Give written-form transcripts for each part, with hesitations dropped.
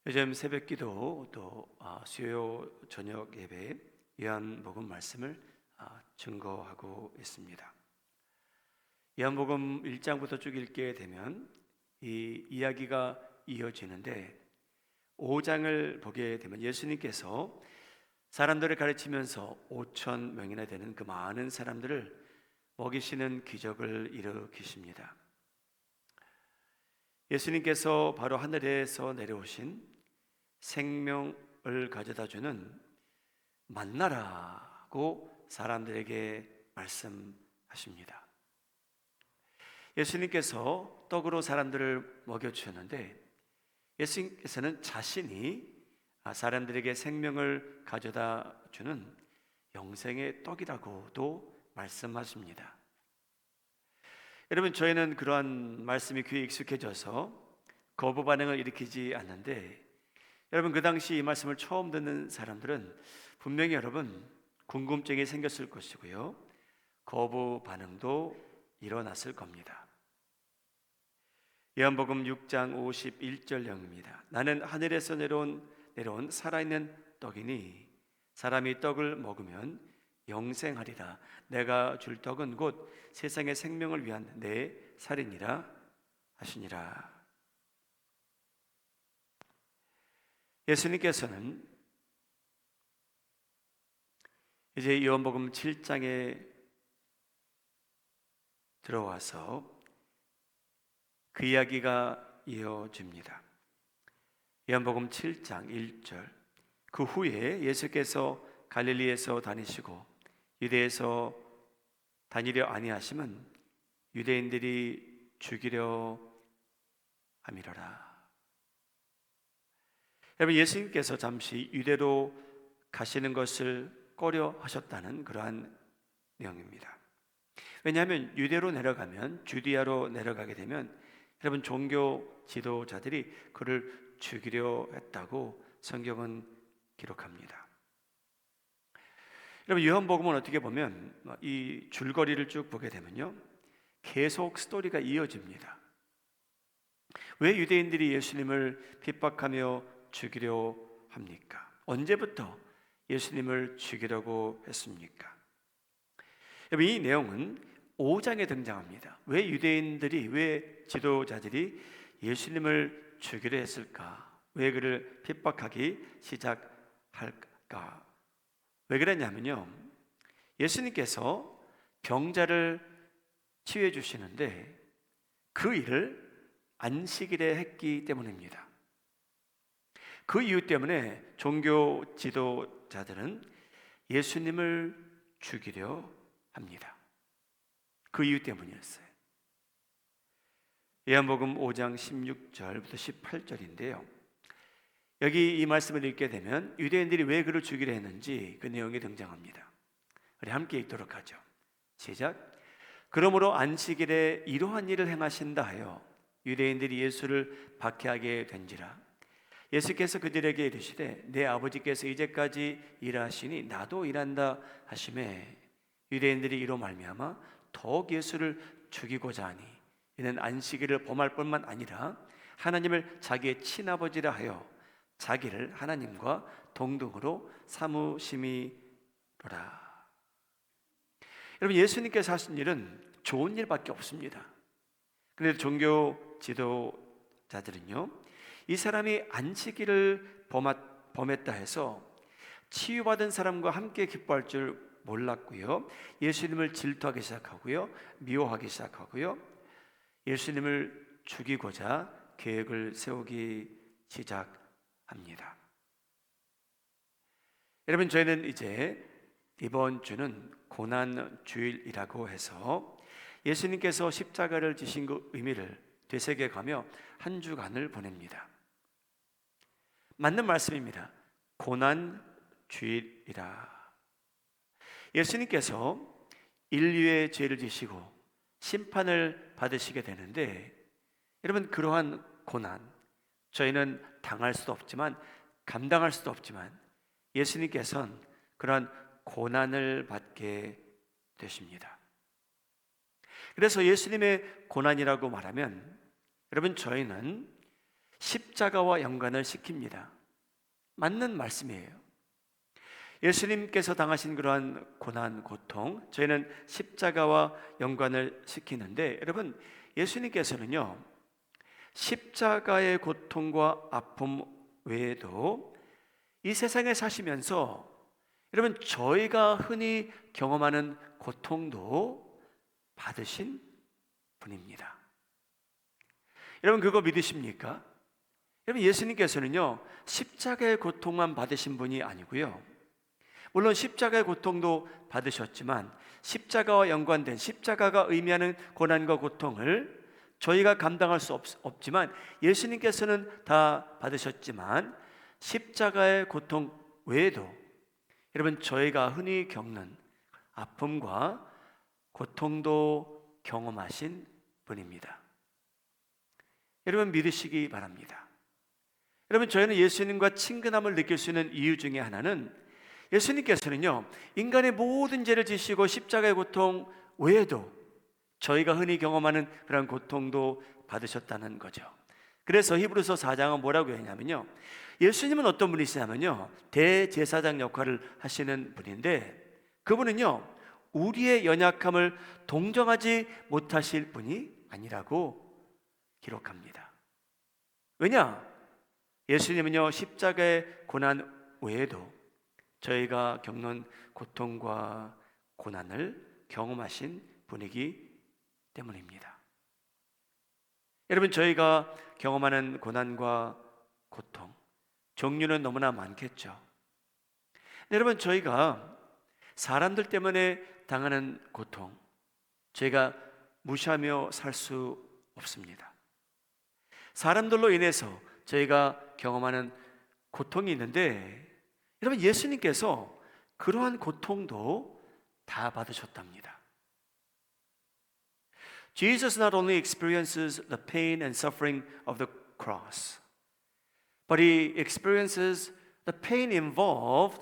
요즘 새벽기도 또 수요 저녁 예배 요한복음 말씀을 증거하고 있습니다. 요한복음 1장부터 쭉 읽게 되면 이 이야기가 이어지는데 5장을 보게 되면 예수님께서 사람들을 가르치면서 5천 명이나 되는 그 많은 사람들을 먹이시는 기적을 일으키십니다. 예수님께서 바로 하늘에서 내려오신 생명을 가져다 주는 만나라고 사람들에게 말씀하십니다. 예수님께서 떡으로 사람들을 먹여주셨는데 예수님께서는 자신이 사람들에게 생명을 가져다 주는 영생의 떡이라고도 말씀하십니다. 여러분, 저희는 그러한 말씀이 귀에 익숙해져서 거부 반응을 일으키지 않는데, 여러분 그 당시 이 말씀을 처음 듣는 사람들은 분명히 여러분 궁금증이 생겼을 것이고요, 거부 반응도 일어났을 겁니다. 요한복음 6장 51절령입니다. 나는 하늘에서 내려온 살아있는 떡이니 사람이 떡을 먹으면 영생하리라. 내가 줄 떡은 곧 세상의 생명을 위한 내 살이니라 하시니라. 예수님께서는 이제 요한복음 7장에 들어와서 그 이야기가 이어집니다. 요한복음 7장 1절. 그 후에 예수께서 갈릴리에서 다니시고 유대에서 다니려 아니하심은 유대인들이 죽이려 함이로라. 여러분, 예수님께서 잠시 유대로 가시는 것을 꺼려 하셨다는 그러한 내용입니다. 왜냐하면 유대로 내려가면, 주디아로 내려가게 되면 여러분 종교 지도자들이 그를 죽이려 했다고 성경은 기록합니다. 여러분, 요한복음은 어떻게 보면 이 줄거리를 쭉 보게 되면요, 계속 스토리가 이어집니다. 왜 유대인들이 예수님을 핍박하며 죽이려 합니까? 언제부터 예수님을 죽이려고 했습니까? 여러분, 이 내용은 5장에 등장합니다. 왜 유대인들이, 왜 지도자들이 예수님을 죽이려 했을까? 왜 그를 핍박하기 시작할까? 왜 그랬냐면요, 예수님께서 병자를 치유해 주시는데 그 일을 안식일에 했기 때문입니다. 그 이유 때문에 종교 지도자들은 예수님을 죽이려 합니다. 그 이유 때문이었어요. 요한복음 5장 16절부터 18절인데요, 여기 이 말씀을 읽게 되면 유대인들이 왜 그를 죽이려 했는지 그 내용이 등장합니다. 우리 함께 읽도록 하죠. 시작. 그러므로 안식일에 이러한 일을 행하신다 하여 유대인들이 예수를 박해하게 된지라. 예수께서 그들에게 이르시되 내 아버지께서 이제까지 일하시니 나도 일한다 하시매 유대인들이 이로 말미암아 더욱 예수를 죽이고자 하니 이는 안식일을 범할 뿐만 아니라 하나님을 자기의 친아버지라 하여 자기를 하나님과 동등으로 삼으심이로라. 여러분, 예수님께서 하신 일은 좋은 일밖에 없습니다. 그런데 종교 지도자들은요, 이 사람이 안식일을 범했다 해서 치유받은 사람과 함께 기뻐할 줄 몰랐고요, 예수님을 질투하기 시작하고요, 미워하기 시작하고요, 예수님을 죽이고자 계획을 세우기 시작합니다. 여러분, 저희는 이제 이번 주는 고난주일이라고 해서 예수님께서 십자가를 지신 그 의미를 되새겨가며 한 주간을 보냅니다. 맞는 말씀입니다. 고난주일이라. 예수님께서 인류의 죄를 지시고 심판을 받으시게 되는데, 여러분 그러한 고난, 저희는 당할 수도 없지만 감당할 수도 없지만 예수님께서는 그러한 고난을 받게 되십니다. 그래서 예수님의 고난이라고 말하면 여러분 저희는 십자가와 연관을 시킵니다. 맞는 말씀이에요. 예수님께서 당하신 그러한 고난, 고통, 저희는 십자가와 연관을 시키는데, 여러분, 예수님께서는요, 십자가의 고통과 아픔 외에도 이 세상에 사시면서 여러분, 저희가 흔히 경험하는 고통도 받으신 분입니다. 여러분, 그거 믿으십니까? 여러분, 예수님께서는요, 십자가의 고통만 받으신 분이 아니고요, 물론 십자가의 고통도 받으셨지만 십자가와 연관된, 십자가가 의미하는 고난과 고통을 저희가 감당할 수 없지만 예수님께서는 다 받으셨지만, 십자가의 고통 외에도 여러분, 저희가 흔히 겪는 아픔과 고통도 경험하신 분입니다. 여러분, 믿으시기 바랍니다. 여러분, 저희는 예수님과 친근함을 느낄 수 있는 이유 중에 하나는, 예수님께서는요, 인간의 모든 죄를 지시고 십자가의 고통 외에도 저희가 흔히 경험하는 그런 고통도 받으셨다는 거죠. 그래서 히브리서 4장은 뭐라고 했냐면요, 예수님은 어떤 분이시냐면요, 대제사장 역할을 하시는 분인데, 그분은요, 우리의 연약함을 동정하지 못하실 분이 아니라고 기록합니다. 왜냐? 예수님은요, 십자가의 고난 외에도 저희가 겪는 고통과 고난을 경험하신 분이기 때문입니다. 여러분, 저희가 경험하는 고난과 고통, 종류는 너무나 많겠죠. 여러분, 저희가 사람들 때문에 당하는 고통, 저희가 무시하며 살 수 없습니다. 사람들로 인해서 저희가 경험하는 고통이 있는데, 여러분, 예수님께서 그러한 고통도 다 받으셨답니다. Jesus not only experiences the pain and suffering of the cross, but he experiences the pain involved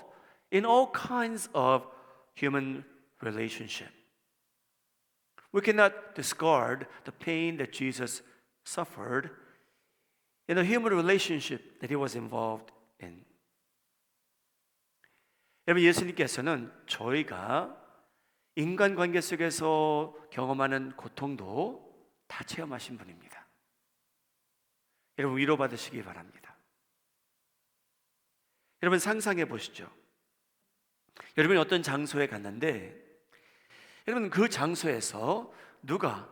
in all kinds of human relationship. We cannot discard the pain that Jesus suffered in the human relationship that he was involved in. 여러분, 예수님께서는 저희가 인간관계 속에서 경험하는 고통도 다 체험하신 분입니다. 여러분, 위로받으시기 바랍니다. 여러분, 상상해 보시죠. 여러분이 어떤 장소에 갔는데, 여러분, 그 장소에서 누가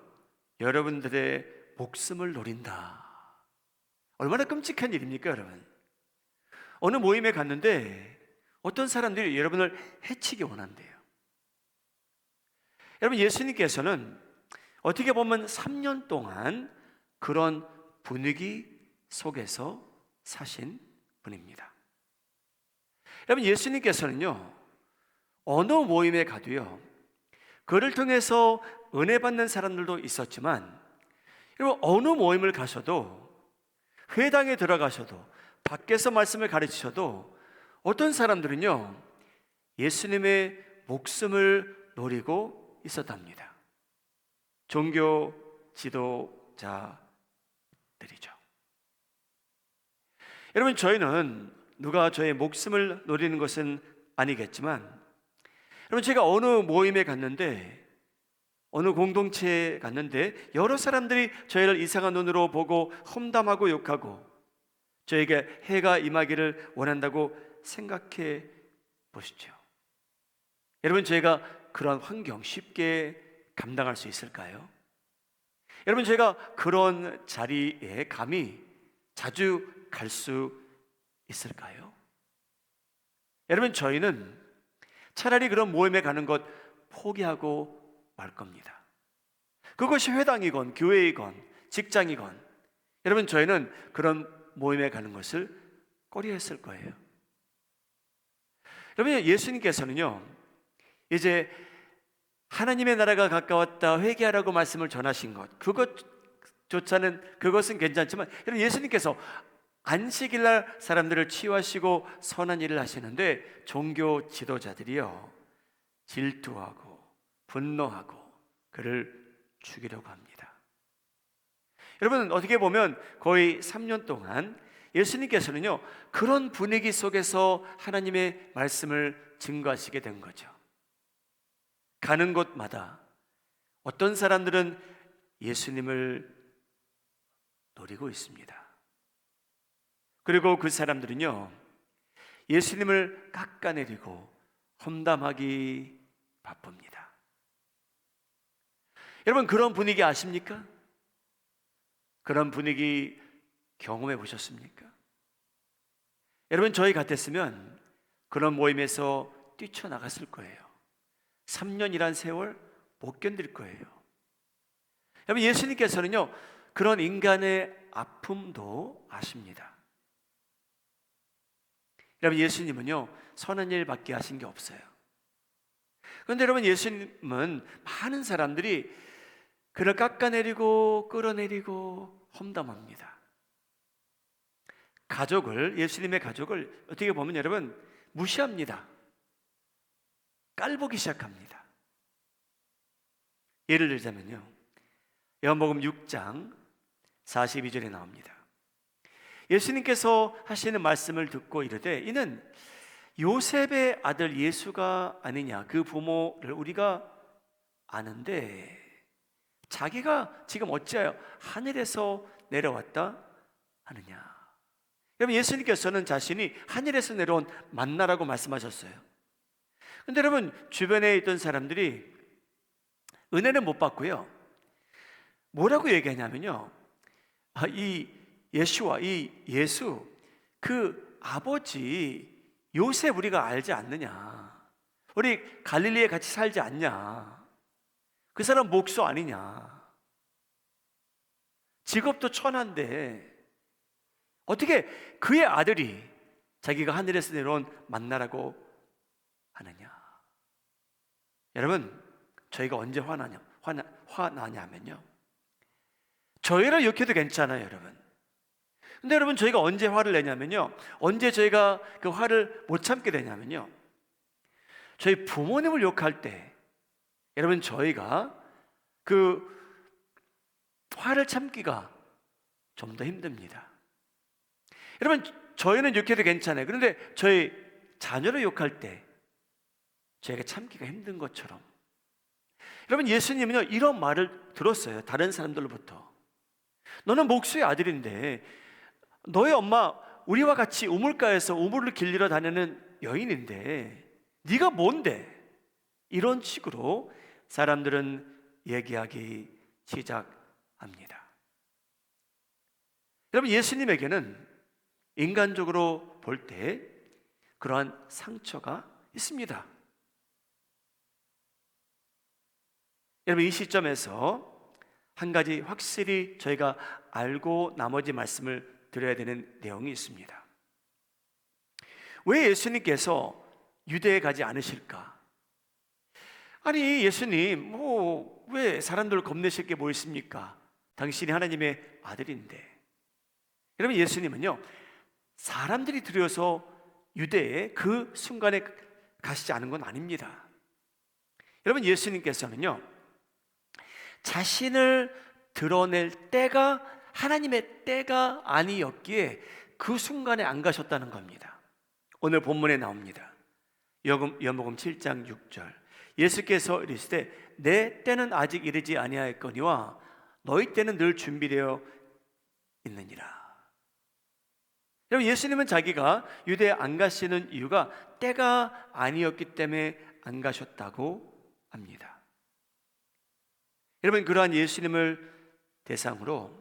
여러분들의 목숨을 노린다. 얼마나 끔찍한 일입니까, 여러분? 어느 모임에 갔는데 어떤 사람들이 여러분을 해치기 원한대요. 여러분, 예수님께서는 어떻게 보면 3년 동안 그런 분위기 속에서 사신 분입니다. 여러분, 예수님께서는요, 어느 모임에 가도요, 그를 통해서 은혜 받는 사람들도 있었지만, 여러분, 어느 모임을 가셔도, 회당에 들어가셔도, 밖에서 말씀을 가르치셔도 어떤 사람들은요, 예수님의 목숨을 노리고 있었답니다. 종교 지도자들이죠. 여러분, 저희는 누가 저의 목숨을 노리는 것은 아니겠지만, 여러분, 제가 어느 모임에 갔는데, 어느 공동체에 갔는데 여러 사람들이 저희를 이상한 눈으로 보고 험담하고 욕하고 저에게 해가 임하기를 원한다고 생각해 보시죠. 여러분, 저희가 그런 환경 쉽게 감당할 수 있을까요? 여러분, 저희가 그런 자리에 감히 자주 갈 수 있을까요? 여러분, 저희는 차라리 그런 모임에 가는 것 포기하고 말 겁니다. 그것이 회당이건 교회이건 직장이건, 여러분, 저희는 그런 모임에 가는 것을 꺼려했을 거예요. 여러분, 예수님께서는요, 이제 하나님의 나라가 가까웠다, 회개하라고 말씀을 전하신 것, 그것은 괜찮지만, 여러분, 예수님께서 안식일날 사람들을 치유하시고 선한 일을 하시는데 종교 지도자들이요, 질투하고 분노하고 그를 죽이려고 합니다. 여러분, 어떻게 보면 거의 3년 동안 예수님께서는요, 그런 분위기 속에서 하나님의 말씀을 증거하시게 된 거죠. 가는 곳마다 어떤 사람들은 예수님을 노리고 있습니다. 그리고 그 사람들은요, 예수님을 깎아내리고 험담하기 바쁩니다. 여러분, 그런 분위기 아십니까? 그런 분위기 경험해 보셨습니까? 여러분, 저희 같았으면 그런 모임에서 뛰쳐나갔을 거예요. 3년이란 세월 못 견딜 거예요. 여러분, 예수님께서는요, 그런 인간의 아픔도 아십니다. 여러분, 예수님은요, 선한 일밖에 하신 게 없어요. 그런데 여러분, 예수님은 많은 사람들이 그를 깎아내리고 끌어내리고 험담합니다. 예수님의 가족을 어떻게 보면 여러분 무시합니다. 깔보기 시작합니다. 예를 들자면요, 요한복음 6장 42절에 나옵니다. 예수님께서 하시는 말씀을 듣고 이르되 이는 요셉의 아들 예수가 아니냐, 그 부모를 우리가 아는데 자기가 지금 어찌하여 하늘에서 내려왔다 하느냐. 여러분, 예수님께서는 자신이 하늘에서 내려온 만나라고 말씀하셨어요. 그런데 여러분, 주변에 있던 사람들이 은혜는 못 받고요, 뭐라고 얘기하냐면요, 이 예수와 이 예수, 그 아버지 요셉 우리가 알지 않느냐, 우리 갈릴리에 같이 살지 않냐, 그 사람 목수 아니냐, 직업도 천한데 어떻게 그의 아들이 자기가 하늘에서 내려온 만나라고 하느냐. 여러분, 저희가 언제 화나냐면요, 저희를 욕해도 괜찮아요, 여러분. 근데 여러분, 저희가 언제 화를 내냐면요, 언제 저희가 그 화를 못 참게 되냐면요, 저희 부모님을 욕할 때 여러분, 저희가 그 화를 참기가 좀 더 힘듭니다. 여러분, 저희는 욕해도 괜찮아요. 그런데 저희 자녀를 욕할 때 저희가 참기가 힘든 것처럼, 여러분, 예수님은요, 이런 말을 들었어요. 다른 사람들로부터. 너는 목수의 아들인데, 너의 엄마 우리와 같이 우물가에서 우물을 길리러 다니는 여인인데 네가 뭔데? 이런 식으로 사람들은 얘기하기 시작합니다. 여러분, 예수님에게는 인간적으로 볼 때 그러한 상처가 있습니다. 여러분, 이 시점에서 한 가지 확실히 저희가 알고 나머지 말씀을 드려야 되는 내용이 있습니다. 왜 예수님께서 유대에 가지 않으실까? 아니, 예수님, 왜 사람들을 겁내실 게 뭐 있습니까? 당신이 하나님의 아들인데. 여러분, 예수님은요, 사람들이 두려워서 유대에 그 순간에 가시지 않은 건 아닙니다. 여러분, 예수님께서는요, 자신을 드러낼 때가 하나님의 때가 아니었기에 그 순간에 안 가셨다는 겁니다. 오늘 본문에 나옵니다. 요한복음 7장 6절. 예수께서 이르시되 내 때는 아직 이르지 아니하였거니와 너희 때는 늘 준비되어 있느니라. 여러분, 예수님은 자기가 유대에 안 가시는 이유가 때가 아니었기 때문에 안 가셨다고 합니다. 여러분, 그러한 예수님을 대상으로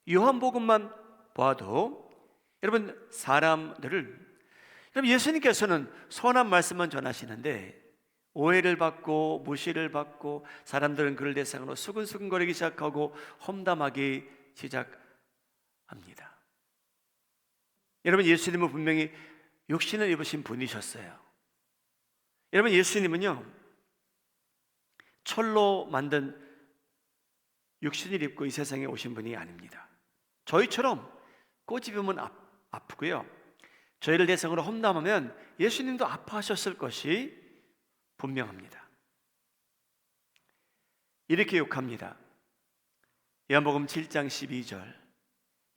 요한복음만 보아도 여러분, 여러분, 예수님께서는 선한 말씀만 전하시는데 오해를 받고 무시를 받고 사람들은 그를 대상으로 수근수근거리기 시작하고 험담하기 시작합니다. 여러분, 예수님은 분명히 육신을 입으신 분이셨어요. 여러분, 예수님은요, 철로 만든 육신을 입고 이 세상에 오신 분이 아닙니다. 저희처럼 꼬집으면 아프고요, 저희를 대상으로 험담하면 예수님도 아파하셨을 것이 분명합니다. 이렇게 욕합니다. 요한복음 7장 12절,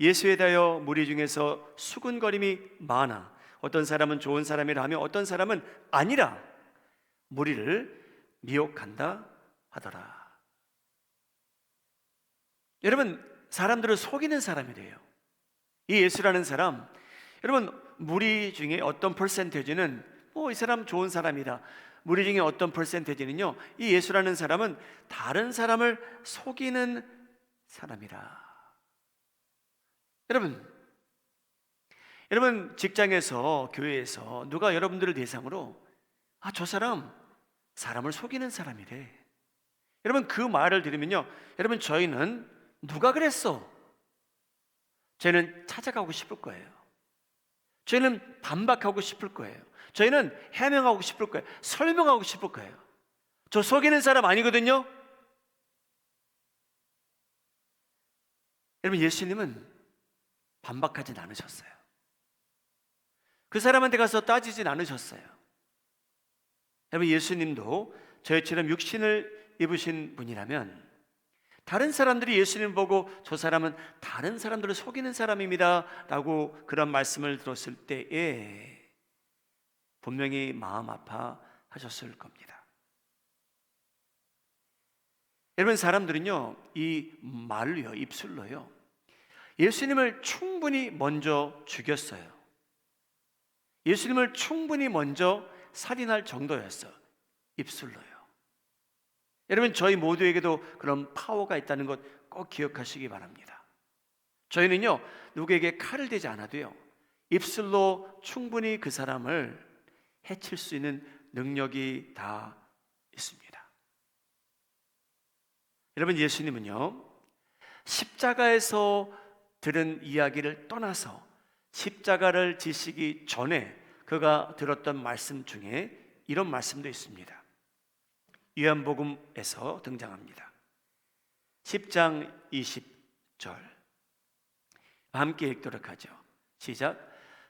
예수에 대하여 무리 중에서 수군거림이 많아 어떤 사람은 좋은 사람이라 하며 어떤 사람은 아니라 무리를 미혹한다 하더라. 여러분, 사람들을 속이는 사람이래요. 이 예수라는 사람, 여러분, 무리 중에 어떤 퍼센테이지는 이 사람 좋은 사람이다, 무리 중에 어떤 퍼센테이지는요, 이 예수라는 사람은 다른 사람을 속이는 사람이라. 여러분 직장에서, 교회에서 누가 여러분들을 대상으로 저 사람 사람을 속이는 사람이래, 여러분 그 말을 들으면요, 여러분 저희는 누가 그랬어? 저희는 찾아가고 싶을 거예요. 저희는 반박하고 싶을 거예요. 저희는 해명하고 싶을 거예요. 설명하고 싶을 거예요. 저 속이는 사람 아니거든요. 여러분, 예수님은 반박하진 않으셨어요. 그 사람한테 가서 따지진 않으셨어요. 여러분, 예수님도 저희처럼 육신을 입으신 분이라면 다른 사람들이 예수님 보고 저 사람은 다른 사람들을 속이는 사람입니다 라고 그런 말씀을 들었을 때에 분명히 마음 아파하셨을 겁니다. 여러분, 사람들은요, 이 말로요, 입술로요, 예수님을 충분히 먼저 죽였어요. 예수님을 충분히 먼저 살인할 정도였어요. 입술로요. 여러분, 저희 모두에게도 그런 파워가 있다는 것 꼭 기억하시기 바랍니다. 저희는요, 누구에게 칼을 대지 않아도요, 입술로 충분히 그 사람을 해칠 수 있는 능력이 다 있습니다. 여러분, 예수님은요, 십자가에서 들은 이야기를 떠나서 십자가를 지시기 전에 그가 들었던 말씀 중에 이런 말씀도 있습니다. 요한복음에서 등장합니다. 10장 20절, 함께 읽도록 하죠. 시작.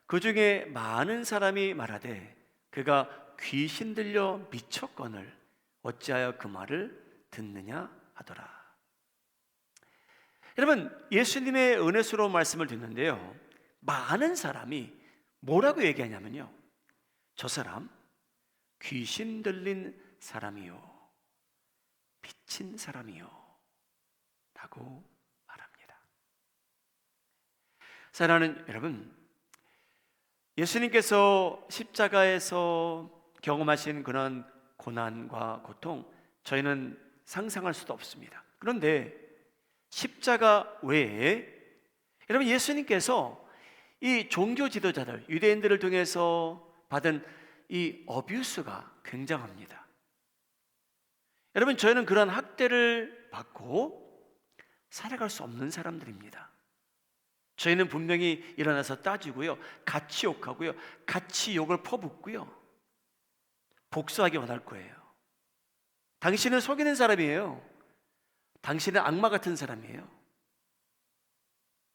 그 중에 많은 사람이 말하되 그가 귀신 들려 미쳤거늘 어찌하여 그 말을 듣느냐 하더라. 여러분, 예수님의 은혜스러운 말씀을 듣는데요, 많은 사람이 뭐라고 얘기하냐면요, 저 사람 귀신 들린 사람이요, 미친 사람이요 라고 말합니다. 사랑하는 여러분, 예수님께서 십자가에서 경험하신 그런 고난과 고통, 저희는 상상할 수도 없습니다. 그런데 십자가 외에 여러분, 예수님께서 이 종교 지도자들, 유대인들을 통해서 받은 이 어뷰스가 굉장합니다. 여러분, 저희는 그런 학대를 받고 살아갈 수 없는 사람들입니다. 저희는 분명히 일어나서 따지고요, 같이 욕하고요, 같이 욕을 퍼붓고요, 복수하기 원할 거예요. 당신은 속이는 사람이에요. 당신은 악마 같은 사람이에요.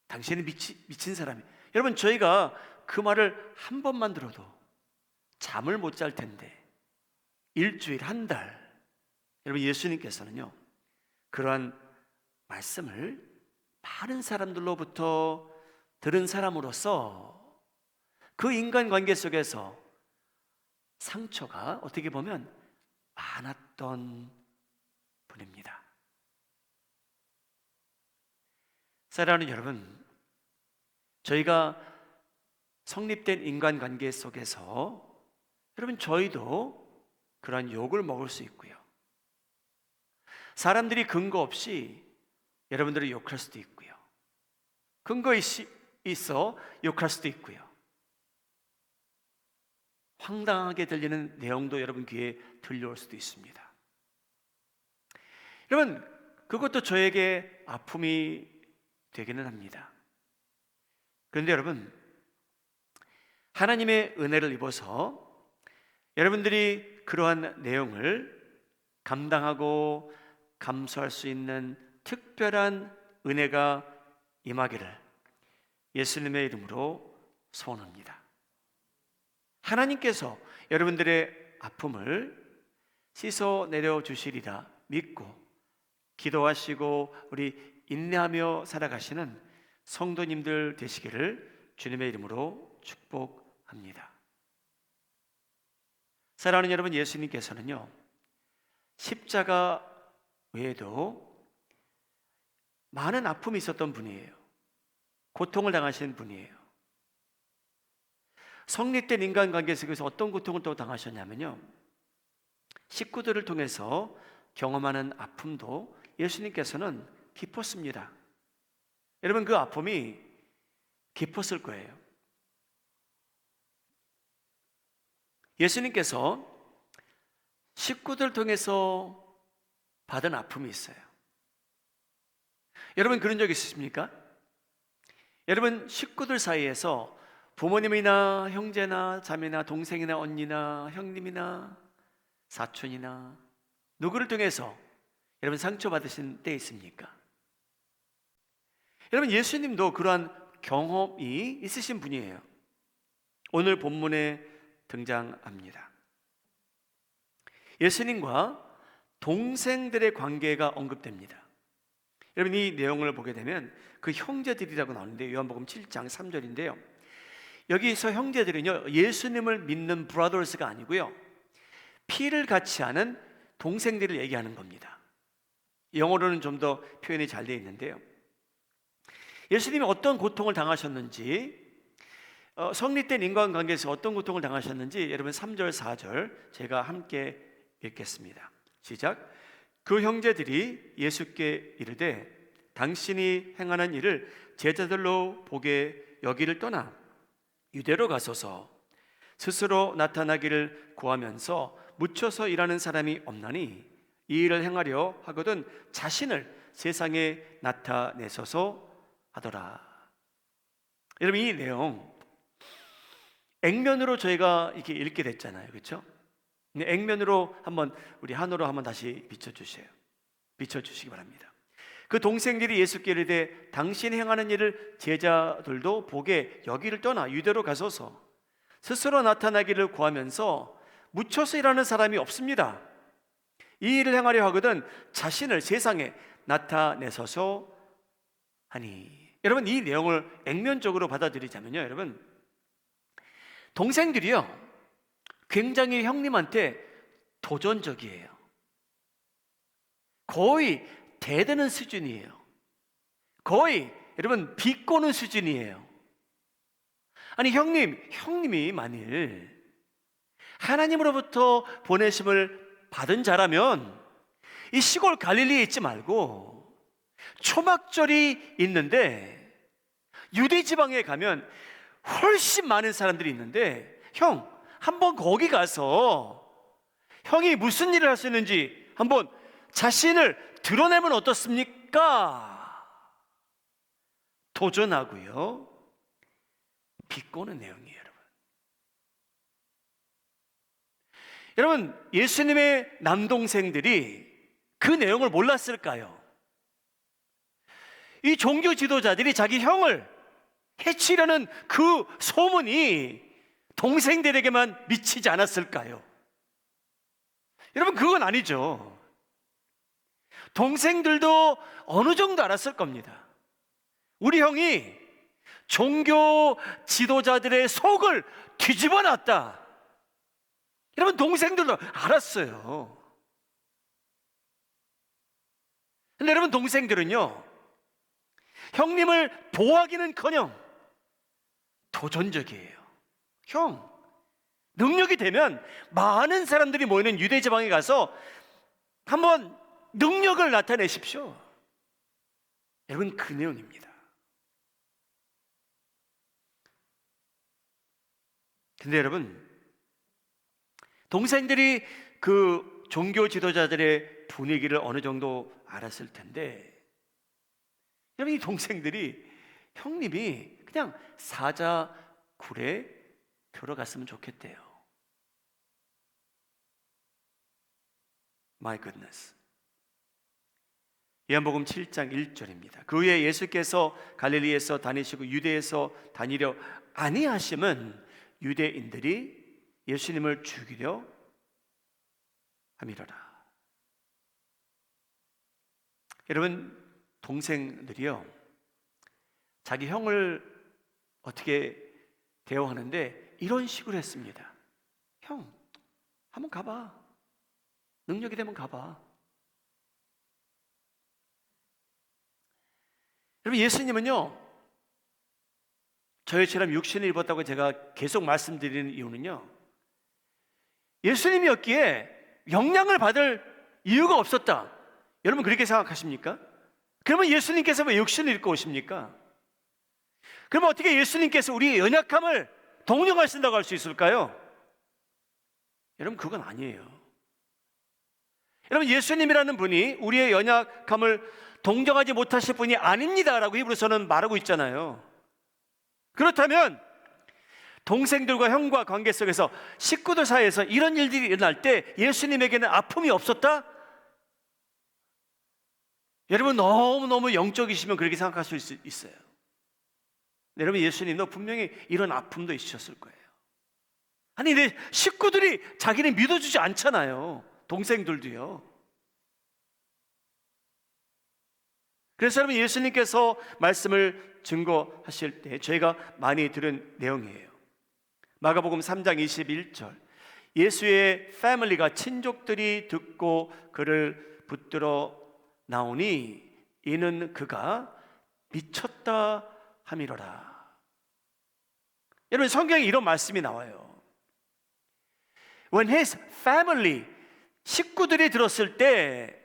당신은 미친 사람이에요. 여러분, 저희가 그 말을 한 번만 들어도 잠을 못 잘 텐데 일주일, 한 달, 여러분, 예수님께서는요, 그러한 말씀을 많은 사람들로부터 들은 사람으로서 그 인간관계 속에서 상처가 어떻게 보면 많았던 분입니다. 사랑하는 여러분, 저희가 성립된 인간관계 속에서 여러분, 저희도 그러한 욕을 먹을 수 있고요, 사람들이 근거 없이 여러분들을 욕할 수도 있고요, 근거 있어 욕할 수도 있고요, 황당하게 들리는 내용도 여러분 귀에 들려올 수도 있습니다. 여러분, 그것도 저에게 아픔이 되기는 합니다. 그런데 여러분, 하나님의 은혜를 입어서 여러분들이 그러한 내용을 감당하고 감수할 수 있는 특별한 은혜가 임하기를 예수님의 이름으로 소원합니다. 하나님께서 여러분들의 아픔을 씻어내려 주시리라 믿고 기도하시고 우리 인내하며 살아가시는 성도님들 되시기를 주님의 이름으로 축복합니다. 사랑하는 여러분, 예수님께서는요, 십자가 외에도 많은 아픔이 있었던 분이에요. 고통을 당하신 분이에요. 성립된 인간관계 속에서 어떤 고통을 또 당하셨냐면요, 식구들을 통해서 경험하는 아픔도 예수님께서는 깊었습니다. 여러분, 그 아픔이 깊었을 거예요. 예수님께서 식구들 통해서 받은 아픔이 있어요. 여러분, 그런 적 있으십니까? 여러분, 식구들 사이에서 부모님이나 형제나 자매나 동생이나 언니나 형님이나 사촌이나 누구를 통해서 여러분 상처받으신 때 있습니까? 여러분, 예수님도 그러한 경험이 있으신 분이에요. 오늘 본문에 등장합니다. 예수님과 동생들의 관계가 언급됩니다. 여러분, 이 내용을 보게 되면 그 형제들이라고 나오는데, 요한복음 7장 3절인데요, 여기서 형제들은요, 예수님을 믿는 브라더스가 아니고요, 피를 같이 하는 동생들을 얘기하는 겁니다. 영어로는 좀 더 표현이 잘 되어 있는데요, 예수님이 어떤 고통을 당하셨는지, 성립된 인간관계에서 어떤 고통을 당하셨는지 여러분 3절 4절 제가 함께 읽겠습니다. 시작. 그 형제들이 예수께 이르되 당신이 행하는 일을 제자들로 보게 여기를 떠나 유대로 가소서. 스스로 나타나기를 구하면서 묻혀서 일하는 사람이 없나니 이 일을 행하려 하거든 자신을 세상에 나타내소서 하더라. 여러분, 이 내용 액면으로 저희가 이렇게 읽게 됐잖아요, 그렇죠? 액면으로 한번 우리 한어로 한번 다시 비춰주세요. 비춰주시기 바랍니다. 그 동생들이 예수께 이르되 당신이 행하는 일을 제자들도 보게 여기를 떠나 유대로 가소서. 스스로 나타나기를 구하면서 묻혀서 일하는 사람이 없습니다. 이 일을 행하려 하거든 자신을 세상에 나타내소서 하니. 여러분, 이 내용을 액면적으로 받아들이자면요, 여러분, 동생들이요 굉장히 형님한테 도전적이에요. 거의 대드는 수준이에요. 거의 여러분 비꼬는 수준이에요. 아니, 형님이 만일 하나님으로부터 보내심을 받은 자라면 이 시골 갈릴리에 있지 말고 초막절이 있는데 유대 지방에 가면 훨씬 많은 사람들이 있는데, 형, 한번 거기 가서 형이 무슨 일을 할 수 있는지 한번 자신을 드러내면 어떻습니까? 도전하고요, 비꼬는 내용이에요. 여러분, 예수님의 남동생들이 그 내용을 몰랐을까요? 이 종교 지도자들이 자기 형을 해치려는 그 소문이 동생들에게만 미치지 않았을까요? 여러분, 그건 아니죠. 동생들도 어느 정도 알았을 겁니다. 우리 형이 종교 지도자들의 속을 뒤집어 놨다. 여러분, 동생들도 알았어요. 근데 여러분, 동생들은요 형님을 보호하기는커녕 도전적이에요. 형, 능력이 되면 많은 사람들이 모이는 유대 지방에 가서 한번 능력을 나타내십시오. 여러분, 그 내용입니다. 근데 여러분, 동생들이 그 종교 지도자들의 분위기를 어느 정도 알았을 텐데, 여러분, 이 동생들이 형님이 그냥 사자굴에 들어갔으면 좋겠대요. My goodness. 요한복음 7장 1절입니다. 그 후에 예수께서 갈릴리에서 다니시고 유대에서 다니려 아니하심은 유대인들이 예수님을 죽이려 함이로라. 여러분, 동생들이요, 자기 형을 어떻게 대우하는데 이런 식으로 했습니다. 형, 한번 가봐. 능력이 되면 가봐. 여러분, 예수님은요, 저희처럼 육신을 입었다고 제가 계속 말씀드리는 이유는요, 예수님이었기에 영향을 받을 이유가 없었다. 여러분 그렇게 생각하십니까? 그러면 예수님께서 왜 육신을 입고 오십니까? 그러면 어떻게 예수님께서 우리의 연약함을 동정하신다고 할 수 있을까요? 여러분 그건 아니에요. 여러분 예수님이라는 분이 우리의 연약함을 동정하지 못하실 분이 아닙니다라고 히브리서는 말하고 있잖아요. 그렇다면 동생들과 형과 관계 속에서 식구들 사이에서 이런 일들이 일어날 때 예수님에게는 아픔이 없었다? 여러분 너무너무 영적이시면 그렇게 생각할 수 있어요. 여러분 예수님도 분명히 이런 아픔도 있으셨을 거예요. 아니 내 식구들이 자기를 믿어주지 않잖아요. 동생들도요. 그래서 여러분 예수님께서 말씀을 증거하실 때 저희가 많이 들은 내용이에요. 마가복음 3장 21절, 예수의 패밀리가 친족들이 듣고 그를 붙들어 나오니 이는 그가 미쳤다 함이로라. 여러분 성경에 이런 말씀이 나와요. When his family, 식구들이 들었을 때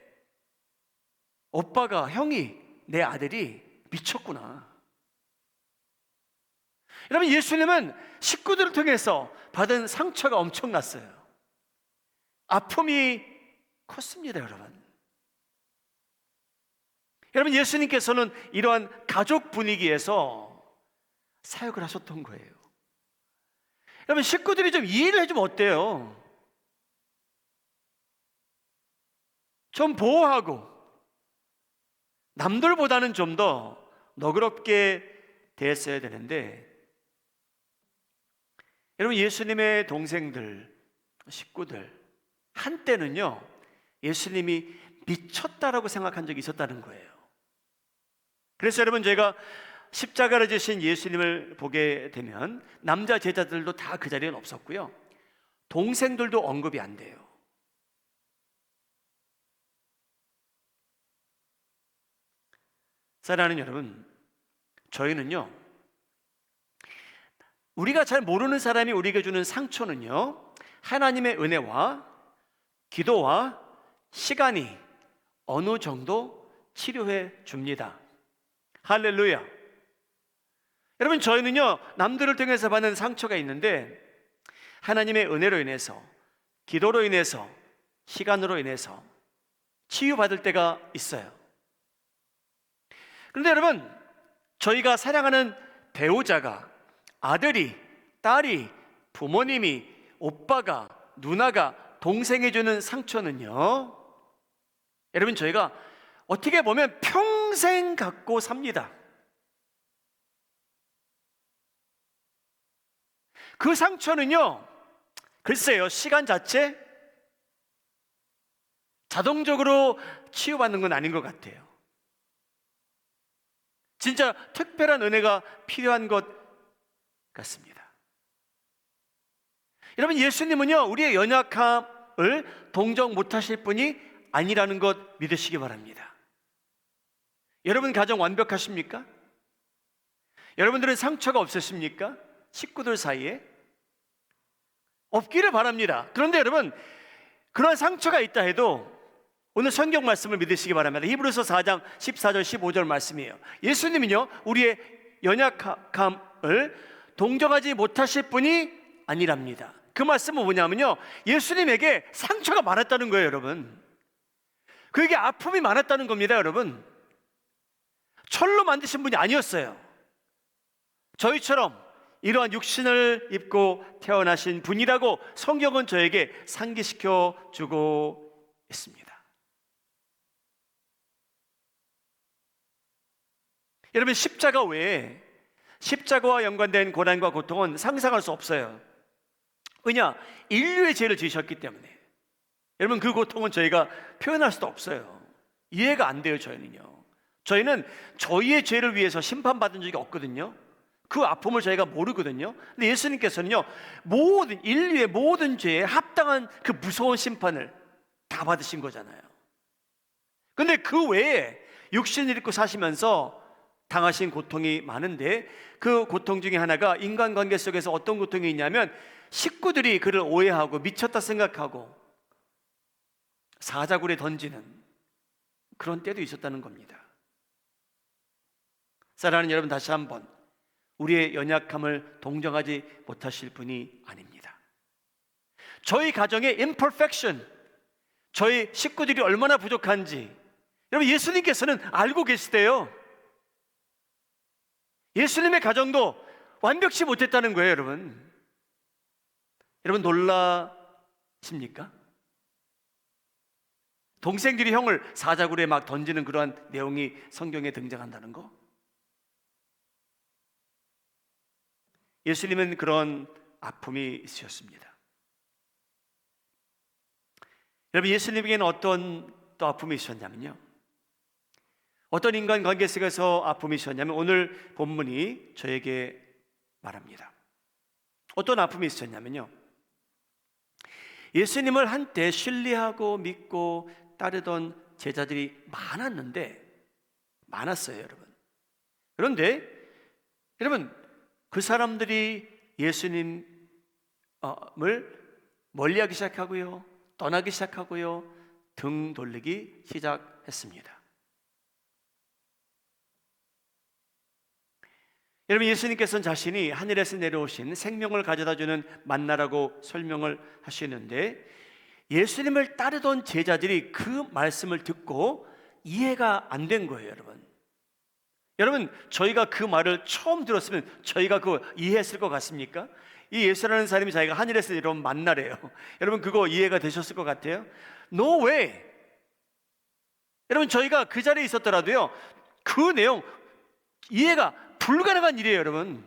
오빠가, 형이, 내 아들이 미쳤구나. 여러분 예수님은 식구들을 통해서 받은 상처가 엄청났어요. 아픔이 컸습니다. 여러분 예수님께서는 이러한 가족 분위기에서 사역을 하셨던 거예요. 여러분 식구들이 좀 이해를 해주면 어때요? 좀 보호하고 남들보다는 좀 더 너그럽게 대했어야 되는데, 여러분 예수님의 동생들, 식구들 한때는요 예수님이 미쳤다라고 생각한 적이 있었다는 거예요. 그래서 여러분 제가 십자가를 지신 예수님을 보게 되면 남자 제자들도 다 그 자리에는 없었고요, 동생들도 언급이 안 돼요. 사랑하는 여러분, 저희는요 우리가 잘 모르는 사람이 우리에게 주는 상처는요 하나님의 은혜와 기도와 시간이 어느 정도 치료해 줍니다. 할렐루야. 여러분 저희는요 남들을 통해서 받는 상처가 있는데 하나님의 은혜로 인해서, 기도로 인해서, 시간으로 인해서 치유받을 때가 있어요. 그런데 여러분 저희가 사랑하는 배우자가, 아들이, 딸이, 부모님이, 오빠가, 누나가, 동생이 주는 상처는요 여러분 저희가 어떻게 보면 평생 갖고 삽니다. 그 상처는요 글쎄요 시간 자체 자동적으로 치유받는 건 아닌 것 같아요. 진짜 특별한 은혜가 필요한 것 같습니다. 여러분 예수님은요 우리의 연약함을 동정 못하실 분이 아니라는 것 믿으시기 바랍니다. 여러분 가정 완벽하십니까? 여러분들은 상처가 없으십니까? 식구들 사이에 없기를 바랍니다. 그런데 여러분 그런 상처가 있다 해도 오늘 성경 말씀을 믿으시기 바랍니다. 히브리서 4장 14절 15절 말씀이에요. 예수님은요 우리의 연약함을 동정하지 못하실 분이 아니랍니다. 그 말씀은 뭐냐면요 예수님에게 상처가 많았다는 거예요. 여러분 그에게 아픔이 많았다는 겁니다. 여러분 철로 만드신 분이 아니었어요. 저희처럼 이러한 육신을 입고 태어나신 분이라고 성경은 저에게 상기시켜 주고 있습니다. 여러분 십자가 외에 십자가와 연관된 고난과 고통은 상상할 수 없어요. 왜냐? 인류의 죄를 지으셨기 때문에. 여러분 그 고통은 저희가 표현할 수도 없어요. 이해가 안 돼요. 저희는요 저희는 저희의 죄를 위해서 심판받은 적이 없거든요. 그 아픔을 저희가 모르거든요. 근데 예수님께서는요, 모든 인류의 모든 죄에 합당한 그 무서운 심판을 다 받으신 거잖아요. 근데 그 외에 육신을 입고 사시면서 당하신 고통이 많은데, 그 고통 중에 하나가 인간관계 속에서 어떤 고통이 있냐면, 식구들이 그를 오해하고 미쳤다 생각하고 사자굴에 던지는 그런 때도 있었다는 겁니다. 사랑하는 여러분, 다시 한번 우리의 연약함을 동정하지 못하실 분이 아닙니다. 저희 가정의 imperfection, 저희 식구들이 얼마나 부족한지 여러분, 예수님께서는 알고 계시대요. 예수님의 가정도 완벽치 못했다는 거예요, 여러분. 여러분, 놀라십니까? 동생들이 형을 사자굴에 막 던지는 그러한 내용이 성경에 등장한다는 거. 예수님은 그런 아픔이 있으셨습니다. 여러분, 예수님에게는 어떤 또 아픔이 있었냐면요, 어떤 인간관계 속에서 아픔이 있었냐면, 오늘 본문이 저에게 말합니다. 어떤 아픔이 있었냐면요, 예수님을 한때 신뢰하고 믿고 따르던 제자들이 많았어요, 여러분. 그런데 여러분, 그 사람들이 예수님을 멀리하기 시작하고요, 떠나기 시작하고요, 등 돌리기 시작했습니다. 여러분, 예수님께서는 자신이 하늘에서 내려오신 생명을 가져다주는 만나라고 설명을 하시는데, 예수님을 따르던 제자들이 그 말씀을 듣고 이해가 안 된 거예요, 여러분. 여러분, 저희가 그 말을 처음 들었으면 저희가 그거 이해했을 것 같습니까? 이 예수라는 사람이 자기가 하늘에서 내려온 만나래요. 여러분, 그거 이해가 되셨을 것 같아요? No way! 여러분, 저희가 그 자리에 있었더라도요, 그 내용 이해가 불가능한 일이에요, 여러분.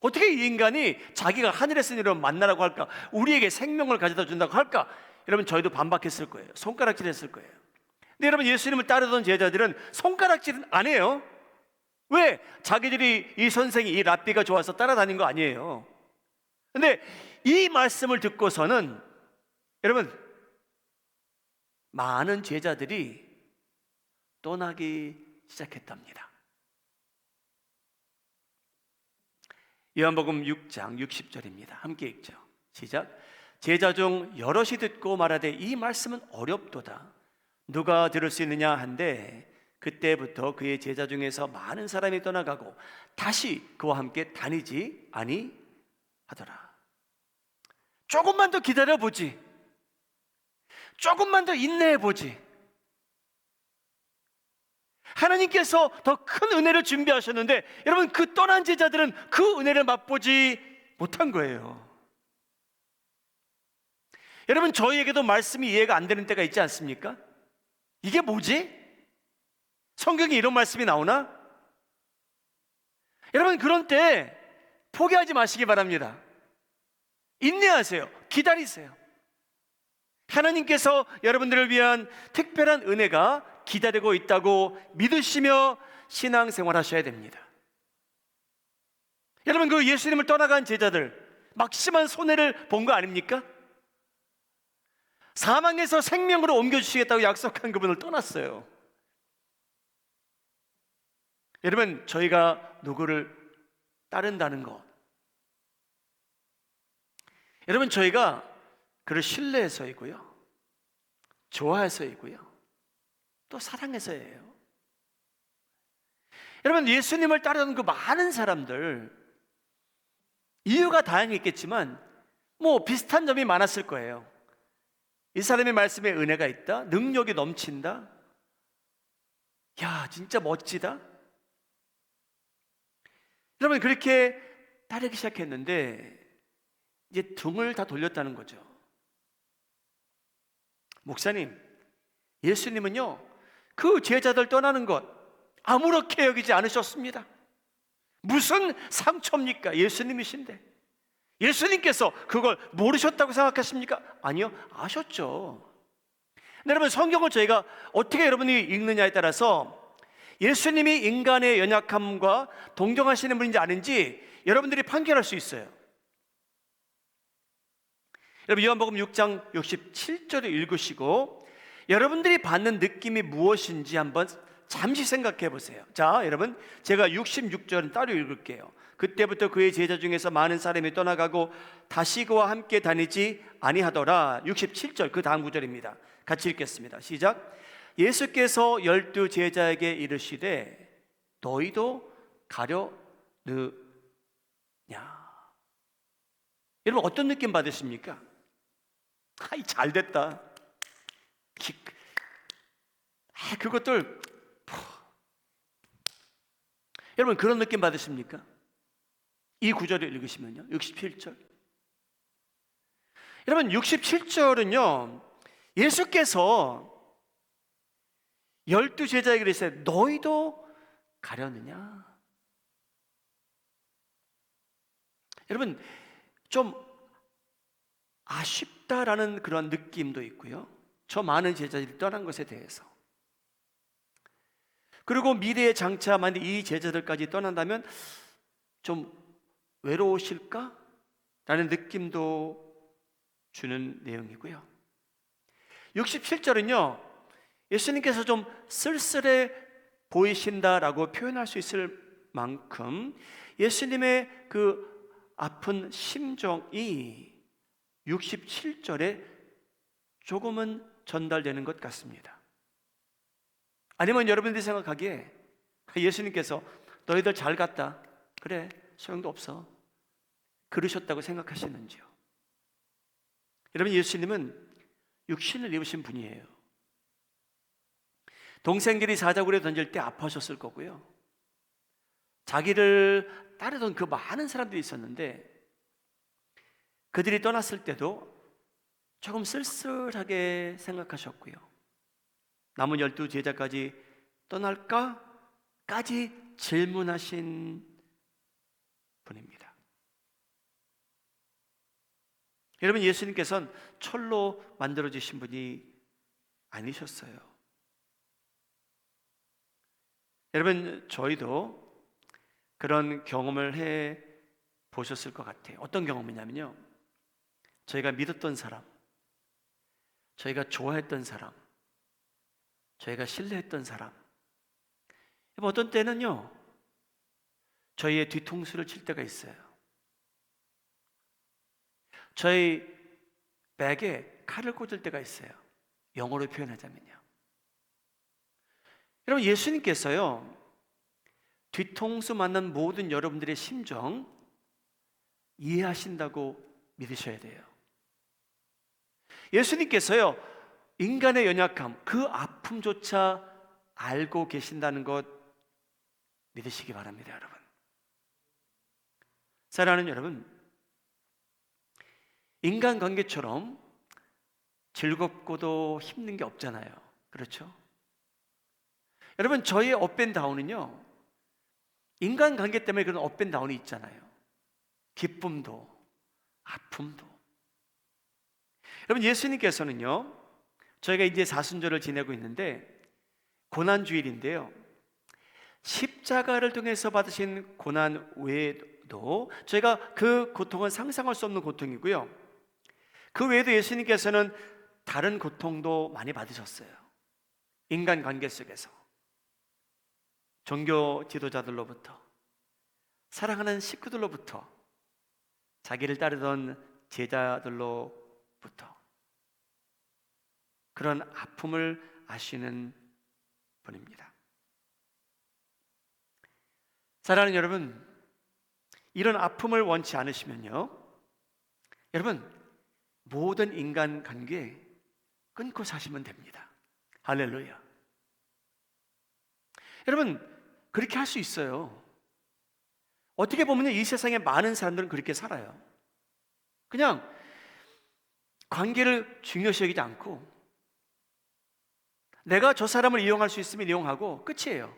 어떻게 이 인간이 자기가 하늘에서 내려온 만나라고 할까? 우리에게 생명을 가져다 준다고 할까? 여러분, 저희도 반박했을 거예요. 손가락질 했을 거예요. 근데 여러분, 예수님을 따르던 제자들은 손가락질은 안 해요. 왜? 자기들이 이 선생이, 이 랍비가 좋아서 따라다닌 거 아니에요. 근데 이 말씀을 듣고서는 여러분, 많은 제자들이 떠나기 시작했답니다. 요한복음 6장 60절입니다. 함께 읽죠. 시작. 제자 중 여럿이 듣고 말하되 이 말씀은 어렵도다. 누가 들을 수 있느냐 한데, 그때부터 그의 제자 중에서 많은 사람이 떠나가고 다시 그와 함께 다니지 아니하더라. 조금만 더 기다려보지, 조금만 더 인내해보지. 하나님께서 더 큰 은혜를 준비하셨는데, 여러분, 그 떠난 제자들은 그 은혜를 맛보지 못한 거예요. 여러분, 저희에게도 말씀이 이해가 안 되는 때가 있지 않습니까? 이게 뭐지? 성경에 이런 말씀이 나오나? 여러분, 그런 때 포기하지 마시기 바랍니다. 인내하세요. 기다리세요. 하나님께서 여러분들을 위한 특별한 은혜가 기다리고 있다고 믿으시며 신앙생활 하셔야 됩니다. 여러분, 그 예수님을 떠나간 제자들 막심한 손해를 본 거 아닙니까? 사망에서 생명으로 옮겨주시겠다고 약속한 그분을 떠났어요. 여러분, 저희가 누구를 따른다는 것, 여러분, 저희가 그를 신뢰해서이고요, 좋아해서이고요, 또 사랑해서예요. 여러분, 예수님을 따르던 그 많은 사람들, 이유가 다양했겠지만 뭐 비슷한 점이 많았을 거예요. 이 사람의 말씀에 은혜가 있다, 능력이 넘친다, 야 진짜 멋지다. 여러분, 그렇게 따르기 시작했는데 이제 등을 다 돌렸다는 거죠. 목사님, 예수님은요 그 제자들 떠나는 것 아무렇게 여기지 않으셨습니다. 무슨 상처입니까? 예수님이신데. 예수님께서 그걸 모르셨다고 생각하십니까? 아니요, 아셨죠. 근데 여러분, 성경을 저희가 어떻게 여러분이 읽느냐에 따라서 예수님이 인간의 연약함과 동정하시는 분인지 아닌지 여러분들이 판결할 수 있어요. 여러분, 요한복음 6장 67절을 읽으시고 여러분들이 받는 느낌이 무엇인지 한번 잠시 생각해 보세요. 자, 여러분, 제가 66절은 따로 읽을게요. 그때부터 그의 제자 중에서 많은 사람이 떠나가고 다시 그와 함께 다니지 아니하더라. 67절 그 다음 구절입니다. 같이 읽겠습니다. 시작. 예수께서 12 제자에게 이르시되 너희도 가려느냐. 여러분, 어떤 느낌 받으십니까? 아이, 잘 됐다. 그것들 여러분, 그런 느낌 받으십니까? 이 구절을 읽으시면요, 67절. 여러분, 67절은요 예수께서 12 제자에게 그랬어요. 너희도 가려느냐? 여러분, 좀 아쉽다라는 그런 느낌도 있고요, 저 많은 제자들이 떠난 것에 대해서. 그리고 미래에 장차 만약 이 제자들까지 떠난다면 좀 외로우실까? 라는 느낌도 주는 내용이고요. 67절은요 예수님께서 좀 쓸쓸해 보이신다라고 표현할 수 있을 만큼 예수님의 그 아픈 심정이 67절에 조금은 전달되는 것 같습니다. 아니면 여러분들이 생각하기에 예수님께서 너희들 잘 갔다, 그래 소용도 없어, 그러셨다고 생각하시는지요? 여러분, 예수님은 육신을 입으신 분이에요. 동생들이 사자굴에 던질 때 아파하셨을 거고요, 자기를 따르던 그 많은 사람들이 있었는데 그들이 떠났을 때도 조금 쓸쓸하게 생각하셨고요, 남은 12 제자까지 떠날까까지 질문하신 분입니다. 여러분, 예수님께서는 철로 만들어주신 분이 아니셨어요. 여러분, 저희도 그런 경험을 해 보셨을 것 같아요. 어떤 경험이냐면요, 저희가 믿었던 사람, 저희가 좋아했던 사람, 저희가 신뢰했던 사람, 어떤 때는요 저희의 뒤통수를 칠 때가 있어요. 저희 백에 칼을 꽂을 때가 있어요. 영어로 표현하자면요. 여러분, 예수님께서요 뒤통수 맞는 모든 여러분들의 심정 이해하신다고 믿으셔야 돼요. 예수님께서요 인간의 연약함, 그 아픔조차 알고 계신다는 것 믿으시기 바랍니다. 여러분, 사랑하는 여러분, 인간관계처럼 즐겁고도 힘든 게 없잖아요. 그렇죠? 여러분, 저희의 업앤다운은요 인간관계 때문에 그런 업앤다운이 있잖아요. 기쁨도 아픔도. 여러분, 예수님께서는요 저희가 이제 사순절을 지내고 있는데 고난주일인데요, 십자가를 통해서 받으신 고난 외에도 저희가 그 고통은 상상할 수 없는 고통이고요, 그 외에도 예수님께서는 다른 고통도 많이 받으셨어요. 인간관계 속에서 종교 지도자들로부터, 사랑하는 식구들로부터, 자기를 따르던 제자들로부터 그런 아픔을 아시는 분입니다. 사랑하는 여러분, 이런 아픔을 원치 않으시면요 여러분, 모든 인간관계 끊고 사시면 됩니다. 할렐루야. 여러분, 그렇게 할 수 있어요. 어떻게 보면 이 세상에 많은 사람들은 그렇게 살아요. 그냥 관계를 중요시 여기지 않고 내가 저 사람을 이용할 수 있으면 이용하고 끝이에요.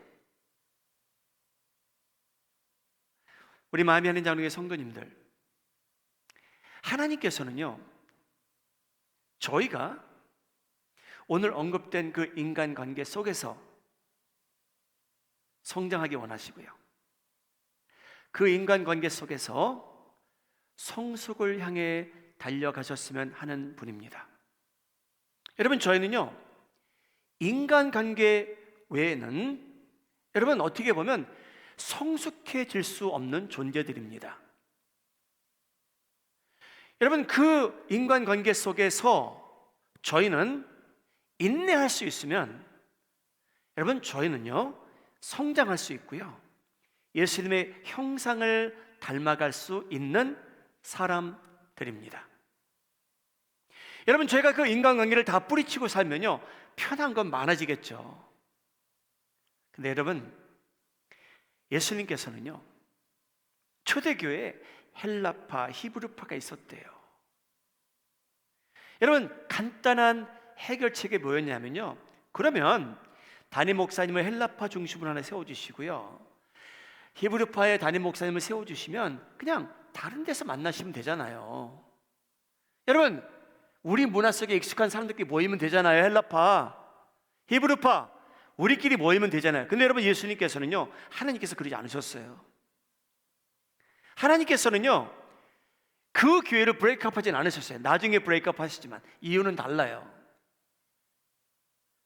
우리 마음이 하는 장로의 성도님들, 하나님께서는요 저희가 오늘 언급된 그 인간관계 속에서 성장하기 원하시고요. 그 인간관계 속에서 성숙을 향해 달려가셨으면 하는 분입니다. 여러분, 저희는요, 인간관계 외에는 여러분 어떻게 보면 성숙해질 수 없는 존재들입니다. 여러분, 그 인간관계 속에서 저희는 인내할 수 있으면 여러분 저희는요 성장할 수 있고요, 예수님의 형상을 닮아갈 수 있는 사람들입니다. 여러분, 저희가 그 인간관계를 다 뿌리치고 살면요 편한 건 많아지겠죠. 근데 여러분, 예수님께서는요 초대교회에 헬라파, 히브리파가 있었대요. 여러분, 간단한 해결책이 뭐였냐면요, 그러면 담임 목사님을 헬라파 중심으로 하나 세워주시고요, 히브리파의 담임 목사님을 세워주시면 그냥 다른 데서 만나시면 되잖아요. 여러분, 우리 문화 속에 익숙한 사람들끼리 모이면 되잖아요. 헬라파, 히브리파, 우리끼리 모이면 되잖아요. 근데 여러분, 예수님께서는요 하나님께서 그러지 않으셨어요. 하나님께서는요 그 교회를 브레이크업 하진 않으셨어요. 나중에 브레이크업 하시지만 이유는 달라요.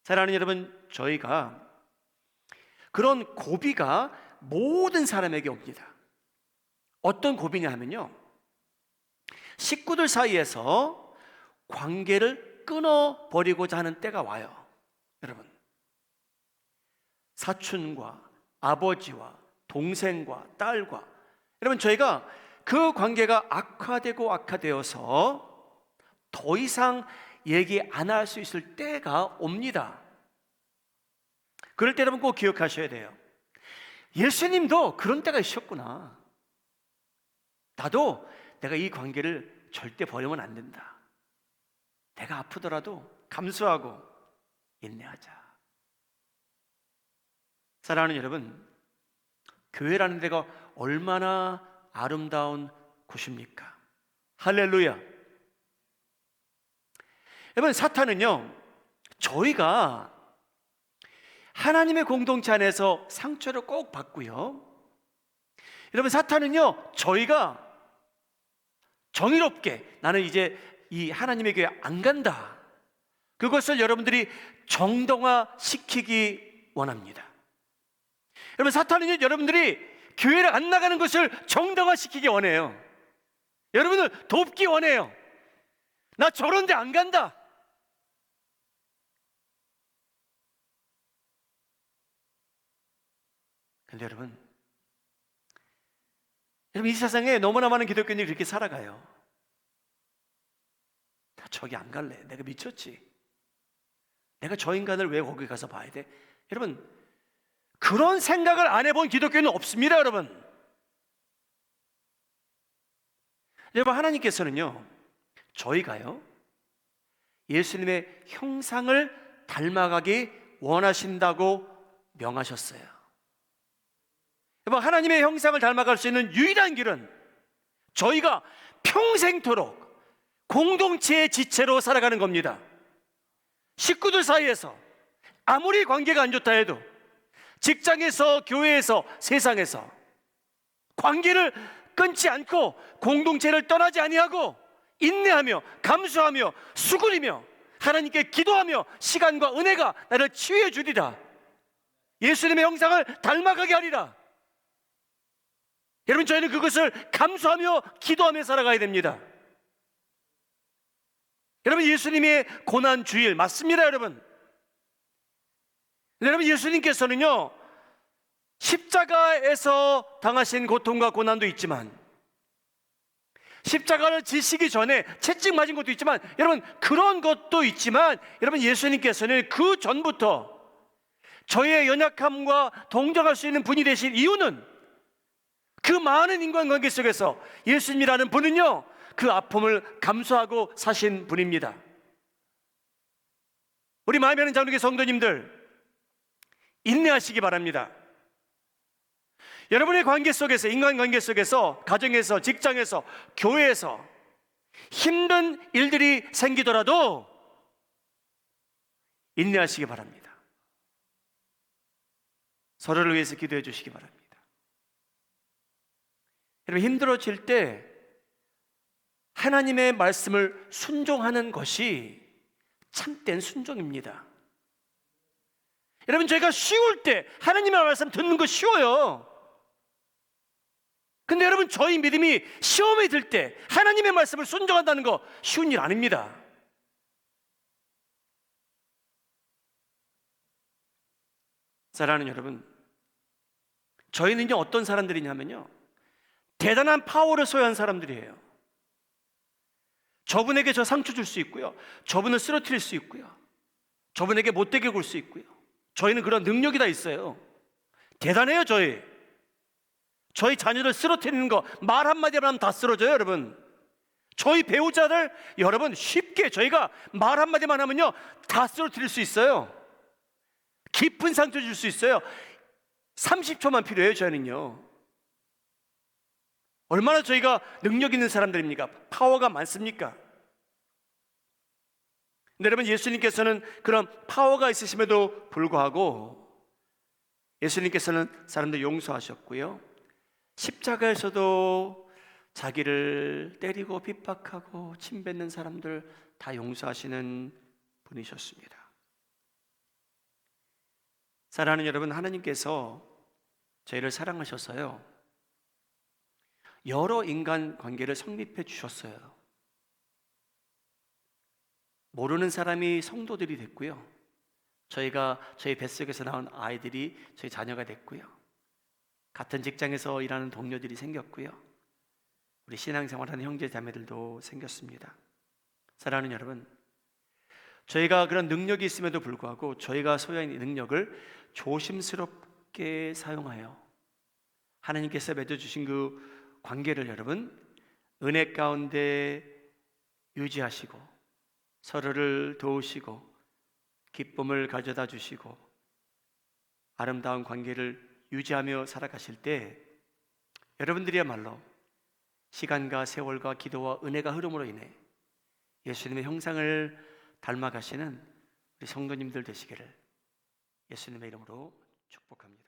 사랑하는 여러분, 저희가 그런 고비가 모든 사람에게 옵니다. 어떤 고비냐 하면요, 식구들 사이에서 관계를 끊어버리고자 하는 때가 와요. 여러분, 사촌과 아버지와 동생과 딸과, 여러분 저희가 그 관계가 악화되어서 더 이상 얘기 안 할 수 있을 때가 옵니다. 그럴 때 여러분 꼭 기억하셔야 돼요. 예수님도 그런 때가 있었구나. 나도 내가 이 관계를 절대 버리면 안 된다. 내가 아프더라도 감수하고 인내하자. 사랑하는 여러분, 교회라는 데가 얼마나 아름다운 곳입니까? 할렐루야. 여러분, 사탄은요 저희가 하나님의 공동체 안에서 상처를 꼭 받고요, 여러분 사탄은요 저희가 정의롭게 나는 이제 이 하나님의 교회 안 간다, 그것을 여러분들이 정당화시키기 원합니다. 여러분, 사탄은요 여러분들이 교회를 안 나가는 것을 정당화시키기 원해요. 여러분을 돕기 원해요. 나 저런 데 안 간다. 근데 여러분 이 세상에 너무나 많은 기독교인들이 그렇게 살아가요. 나 저기 안 갈래. 내가 미쳤지. 내가 저 인간을 왜 거기 가서 봐야 돼? 여러분, 그런 생각을 안 해본 기독교인은 없습니다. 여러분, 하나님께서는요 저희가요 예수님의 형상을 닮아가기 원하신다고 명하셨어요. 여러분, 하나님의 형상을 닮아갈 수 있는 유일한 길은 저희가 평생토록 공동체의 지체로 살아가는 겁니다. 식구들 사이에서 아무리 관계가 안 좋다 해도, 직장에서, 교회에서, 세상에서 관계를 끊지 않고 공동체를 떠나지 아니하고 인내하며 감수하며 수그리며 하나님께 기도하며 시간과 은혜가 나를 치유해 주리라. 예수님의 형상을 닮아가게 하리라. 여러분, 저희는 그것을 감수하며 기도하며 살아가야 됩니다. 여러분, 예수님의 고난 주일 맞습니다. 여러분, 예수님께서는요 십자가에서 당하신 고통과 고난도 있지만, 십자가를 지시기 전에 채찍 맞은 것도 있지만, 여러분 그런 것도 있지만, 여러분 예수님께서는 그 전부터 저의 연약함과 동정할 수 있는 분이 되신 이유는, 그 많은 인간관계 속에서 예수님이라는 분은요 그 아픔을 감수하고 사신 분입니다. 우리 마음에 하는 장로교 성도님들, 인내하시기 바랍니다. 여러분의 관계 속에서, 인간관계 속에서, 가정에서, 직장에서, 교회에서 힘든 일들이 생기더라도 인내하시기 바랍니다. 서로를 위해서 기도해 주시기 바랍니다. 여러분, 힘들어질 때 하나님의 말씀을 순종하는 것이 참된 순종입니다. 여러분, 저희가 쉬울 때 하나님의 말씀 듣는 거 쉬워요. 근데 여러분, 저희 믿음이 시험에 들 때 하나님의 말씀을 순종한다는 거 쉬운 일 아닙니다. 사랑하는 여러분, 저희는요 어떤 사람들이냐면요, 대단한 파워를 소유한 사람들이에요. 저분에게 저 상처 줄 수 있고요, 저분을 쓰러뜨릴 수 있고요, 저분에게 못되게 굴 수 있고요. 저희는 그런 능력이 다 있어요. 대단해요. 저희 자녀를 쓰러뜨리는 거 말 한마디만 하면 다 쓰러져요. 여러분, 저희 배우자를 여러분 쉽게 저희가 말 한마디만 하면요 다 쓰러뜨릴 수 있어요. 깊은 상처 줄 수 있어요. 30초만 필요해요. 저희는요 얼마나 저희가 능력 있는 사람들입니까? 파워가 많습니까? 근데 여러분, 예수님께서는 그런 파워가 있으심에도 불구하고 예수님께서는 사람들 용서하셨고요, 십자가에서도 자기를 때리고 핍박하고 침뱉는 사람들 다 용서하시는 분이셨습니다. 사랑하는 여러분, 하나님께서 저희를 사랑하셔서요 여러 인간 관계를 성립해 주셨어요. 모르는 사람이 성도들이 됐고요, 저희 뱃속에서 나온 아이들이 저희 자녀가 됐고요, 같은 직장에서 일하는 동료들이 생겼고요, 우리 신앙생활하는 형제 자매들도 생겼습니다. 사랑하는 여러분, 저희가 그런 능력이 있음에도 불구하고 저희가 소유한 이 능력을 조심스럽게 사용하여 하나님께서 맺어주신 그 관계를 여러분 은혜 가운데 유지하시고 서로를 도우시고 기쁨을 가져다 주시고 아름다운 관계를 유지하며 살아가실 때 여러분들이야말로 시간과 세월과 기도와 은혜가 흐름으로 인해 예수님의 형상을 닮아가시는 우리 성도님들 되시기를 예수님의 이름으로 축복합니다.